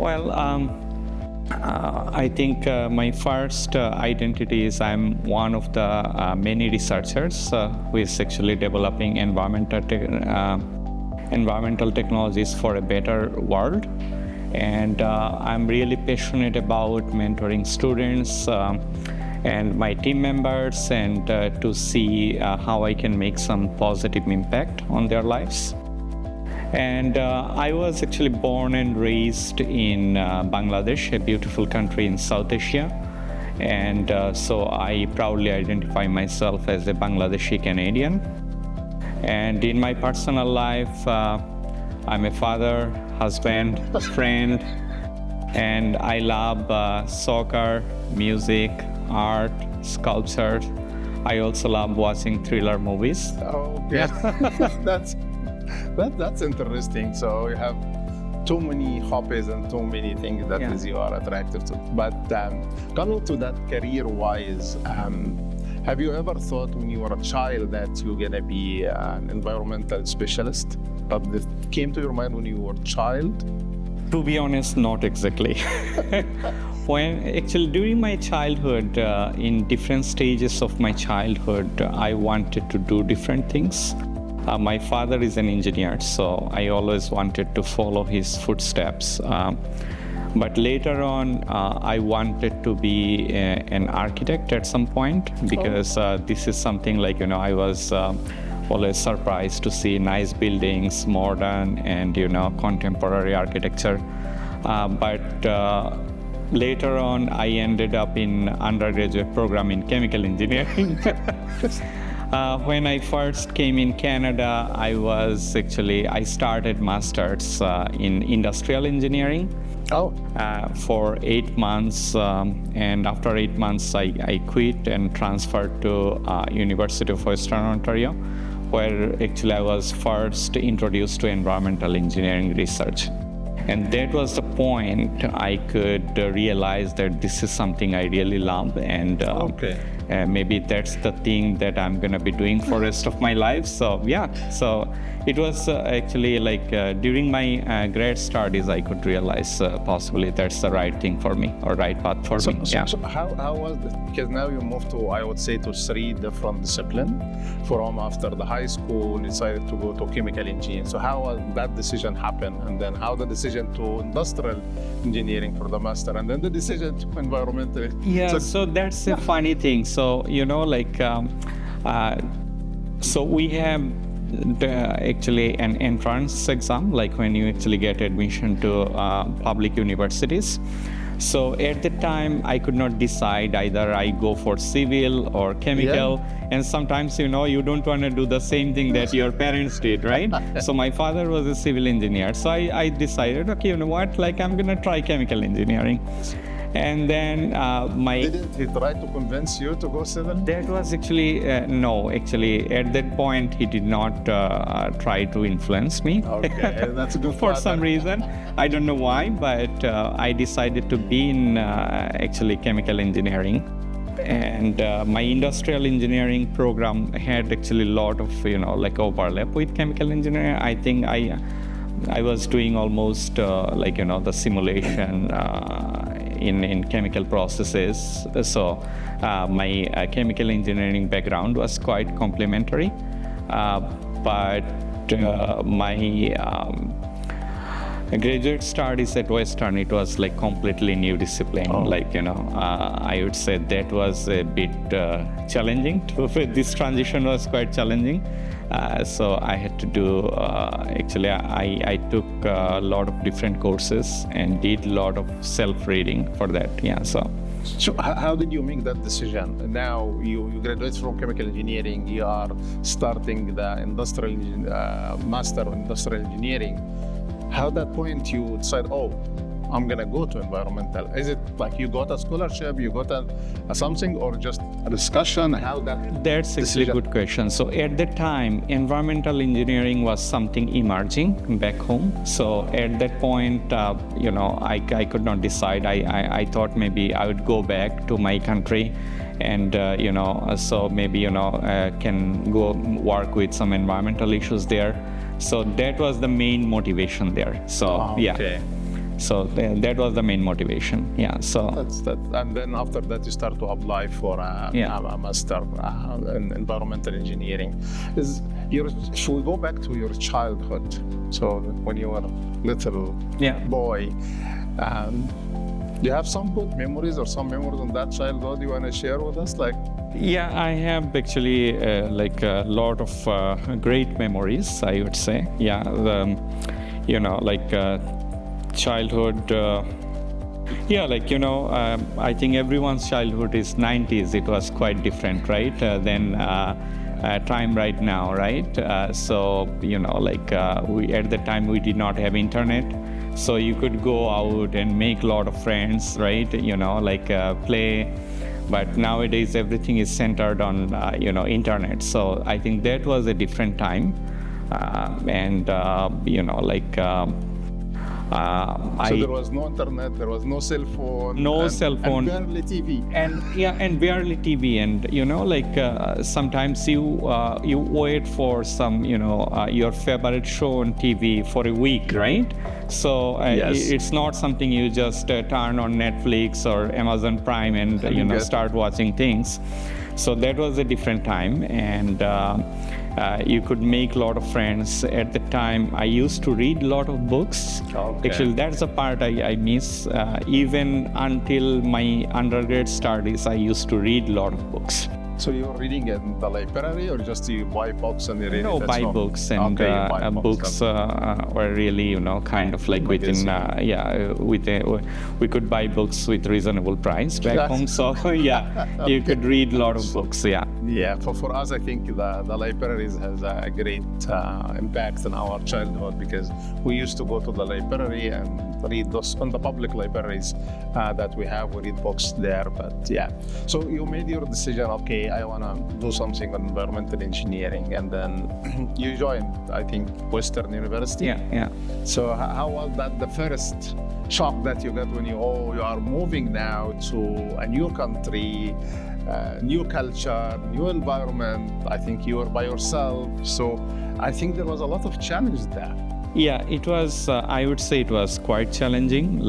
Well, I think my first identity is I'm one of the many researchers who is actually developing environmental technologies for a better world. And I'm really passionate about mentoring students and my team members and to see how I can make some positive impact on their lives. And I was actually born and raised in Bangladesh, a beautiful country in South Asia. And so I proudly identify myself as a Bangladeshi Canadian. And in my personal life, I'm a father, husband, friend, and I love soccer, music, art, sculpture. I also love watching thriller movies. Oh, yeah. That's interesting. So you have too many hobbies and too many things that you are attracted to. But coming to that career-wise, have you ever thought when you were a child that you're gonna be an environmental specialist? But it came to your mind when you were a child? To be honest, not exactly. During my childhood, in different stages of my childhood, I wanted to do different things. My father is an engineer, so I always wanted to follow his footsteps. But later on, I wanted to be an architect at some point because this is something like, I was always surprised to see nice buildings, modern and, contemporary architecture. But later on, I ended up in undergraduate program in chemical engineering. When I first came in Canada, I started masters in industrial engineering. For 8 months, and after 8 months, I quit and transferred to University of Western Ontario, where actually I was first introduced to environmental engineering research. And that was the point I could realize that this is something I really love, and maybe that's the thing that I'm gonna be doing for the rest of my life. So it was actually like during my grad studies, I could realize possibly that's the right thing for me or right path for me. So how was it? Because now you moved to, I would say, to 3 different disciplines. From after the high school, you decided to go to chemical engineering. So how was that decision happen? And then how the decision to industrial engineering for the master, and then the decision to environmental? So that's a funny thing. So, so we have actually an entrance exam, like when you actually get admission to public universities. So at the time, I could not decide either I go for civil or chemical. And sometimes, you don't want to do the same thing that your parents did, right? So my father was a civil engineer. So I decided, okay, you know what, like I'm going to try chemical engineering. And then Didn't he try to convince you to go civil? That was actually, no, actually at that point he did not try to influence me. Okay, that's a good For some reason. I don't know why, but I decided to be in actually chemical engineering. And my industrial engineering program had actually a lot of, overlap with chemical engineering. I think I was doing almost the simulation in chemical processes. So my chemical engineering background was quite complementary. But my graduate studies at Western, it was like completely new discipline. I would say that was a bit challenging. This transition was quite challenging. So I had to do, I took a lot of different courses and did a lot of self-reading for that. So how did you make that decision? Now you graduate from chemical engineering, you are starting the industrial master in industrial engineering. How that point you decide, I'm gonna go to environmental? Is it like you got a scholarship, you got a something, or just a discussion? How that? That's actually a good question. So at the time, environmental engineering was something emerging back home. So at that point, I could not decide. I thought maybe I would go back to my country and, so maybe, can go work with some environmental issues there. So that was the main motivation there. So, So that was the main motivation. Yeah. So That's that. And then after that, you start to apply for a master in environmental engineering. Should we go back to your childhood? So when you were little boy, do you have some good memories or some memories on that childhood you want to share with us? Like, yeah, I have actually like a lot of great memories, I would say. Yeah, like childhood. I think everyone's childhood is 90s. It was quite different, right? Than time right now, right? We at the time we did not have internet. So you could go out and make a lot of friends, right? Play. But nowadays everything is centered on, internet. So I think that was a different time. So there was no internet, there was no cell phone. And barely TV. And barely TV. And, sometimes you wait for some, your favorite show on TV for a week, right? So it's not something you just turn on Netflix or Amazon Prime and, start watching things. So that was a different time. And you could make a lot of friends. At the time, I used to read a lot of books. Okay. Actually, that's the part I miss. Even until my undergrad studies, I used to read a lot of books. So you were reading in the library or just you buy books and you read it? No, buy books. And books were really, kind of like within, we could buy books with reasonable price back home. So, you could read a lot of books, Yeah, for us, I think the libraries has a great impact in our childhood because we used to go to the library and read those on the public libraries that we have. We read books there, but So you made your decision, okay, I want to do something on environmental engineering, and then you joined, I think, Western University. Yeah. So how was that the first shock that you got when you are moving now to a new country, new culture, new environment? I think you were by yourself. So I think there was a lot of challenge there. Yeah, it was, I would say it was quite challenging.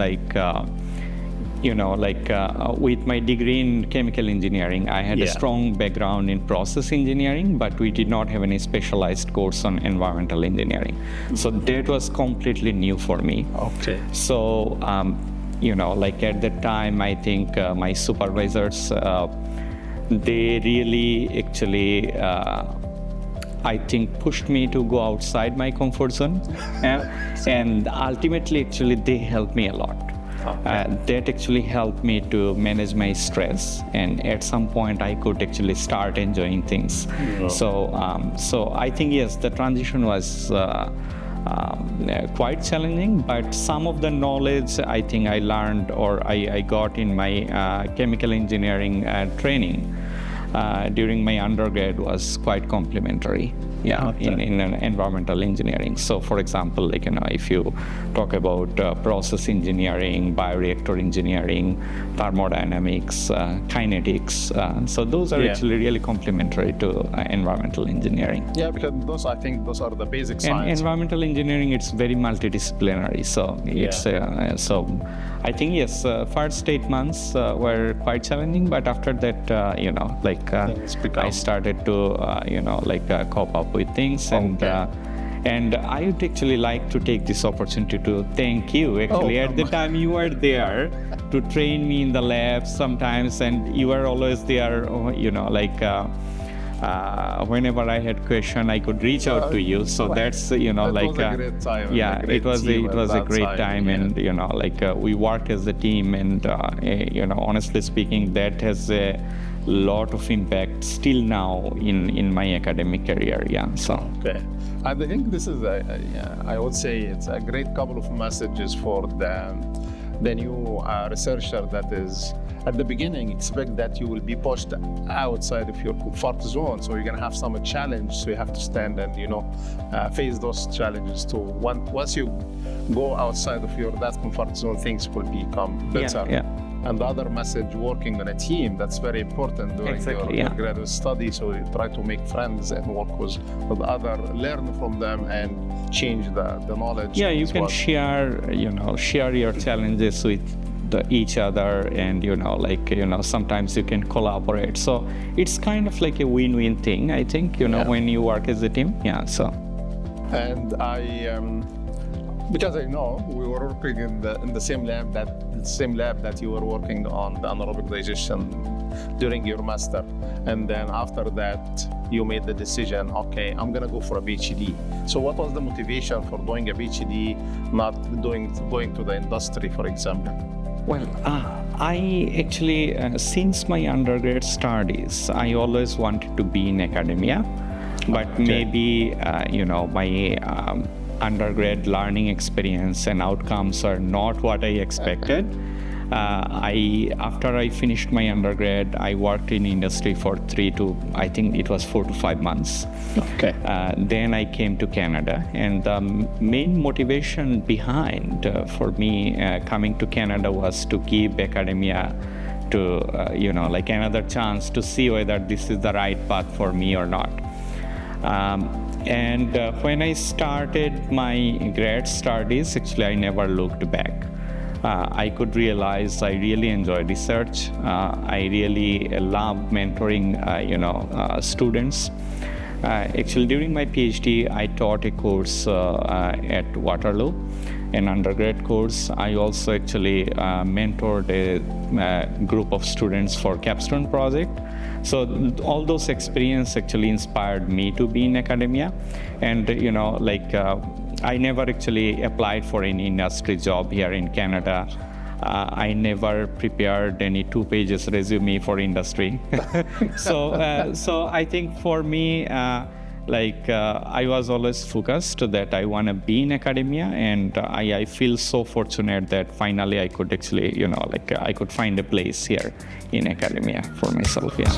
With my degree in chemical engineering, I had a strong background in process engineering, but we did not have any specialized course on environmental engineering. So that was completely new for me. Okay. So, at that time, I think my supervisors, they really actually, I think, pushed me to go outside my comfort zone. And ultimately, actually, they helped me a lot. That actually helped me to manage my stress, and at some point I could actually start enjoying things. So I think yes, the transition was quite challenging, but some of the knowledge I think I learned or I got in my chemical engineering training during my undergrad was quite complementary. In environmental engineering. So, for example, if you talk about process engineering, bioreactor engineering, thermodynamics, kinetics, so those are actually really complementary to environmental engineering. Yeah, because I think those are the basic science. And environmental engineering, it's very multidisciplinary. So it's I think yes, first 8 months were quite challenging, but after that, I started to cope up with things. And I would actually like to take this opportunity to thank you. Actually, at the time you were there to train me in the lab sometimes, and you were always there. Whenever I had question, I could reach out to you. So that's was a great time. It was a great time, and we worked as a team, and honestly speaking, that has a lot of impact still now in my academic career. Okay. And I think this is I would say it's a great couple of messages for the new researcher that is at the beginning expect that you will be pushed outside of your comfort zone, so you're going to have some challenge, so you have to stand and face those challenges too. Once you go outside of that comfort zone, things will become better. and the other message, working on a team. That's very important during Exactly, your yeah. graduate study. So you try to make friends and work with other, learn from them, and change the knowledge. Yeah, you as can well. share your challenges with each other, and sometimes you can collaborate. So it's kind of like a win-win thing, I think. Yeah. When you work as a team. Yeah. So. And because I know we were working in the same lab that you were working on the anaerobic digestion during your master, and then after that you made the decision, okay, I'm gonna go for a PhD. So what was the motivation for doing a PhD, not going to the industry, for example? Well, I actually, since my undergrad studies, I always wanted to be in academia, but maybe, my undergrad learning experience and outcomes are not what I expected. After I finished my undergrad, I worked in industry for 4 to 5 months. Okay. Then I came to Canada, and the main motivation behind for me coming to Canada was to give academia to another chance to see whether this is the right path for me or not. And when I started my grad studies, actually I never looked back. I could realize I really enjoy research. I really love mentoring, students. Actually, during my PhD, I taught a course at Waterloo, an undergrad course. I also actually mentored a group of students for capstone project. So all those experiences actually inspired me to be in academia. And I never actually applied for any industry job here in Canada. I never prepared any 2 pages resume for industry. So I think for me, I was always focused that I want to be in academia, and I feel so fortunate that finally I could actually, I could find a place here in academia for myself. Yeah.